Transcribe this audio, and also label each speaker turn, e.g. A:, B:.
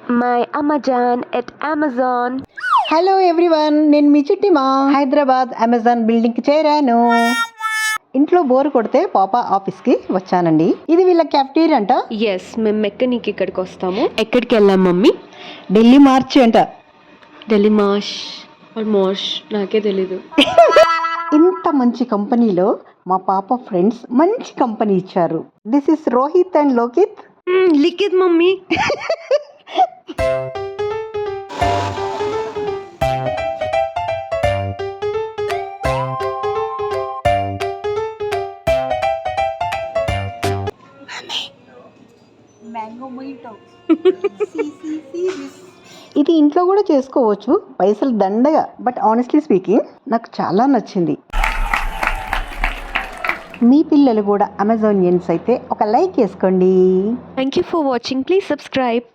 A: my Amazon at Amazon.
B: Hello everyone, నేను మీ చిట్టిమా. Hyderabad Amazon బిల్డింగ్కి చేరాను. ఇంట్లో బోర్ కొడితే పాపా ఆఫీస్కి వచ్చానండి. ఇది వీళ్ళ క్యాఫ్టీరియా అంట.
A: ఎస్, మేము మెక్కనీకి ఇక్కడికి వస్తాము. ఎక్కడికి వెళ్ళాం మమ్మీ?
B: ఢిల్లీ మార్చి అంట.
A: ఢిల్లీ మార్ష్ నాకే తెలీదు.
B: ఇంత మంచి కంపెనీలో మా పాప ఫ్రెండ్స్ మంచి కంపెనీ ఇచ్చారు. This is Rohit and Lokith.
A: Likhith mummy.
B: ఇది ఇంట్లో కూడా చేసుకోవచ్చు, పైసలు దండగా. బట్ ఆనెస్ట్లీ స్పీకింగ్ నాకు చాలా నచ్చింది. మీ పిల్లలు కూడా అమెజానియన్స్ అయితే ఒక లైక్ వేసుకోండి.
A: Thank you for watching. Please subscribe.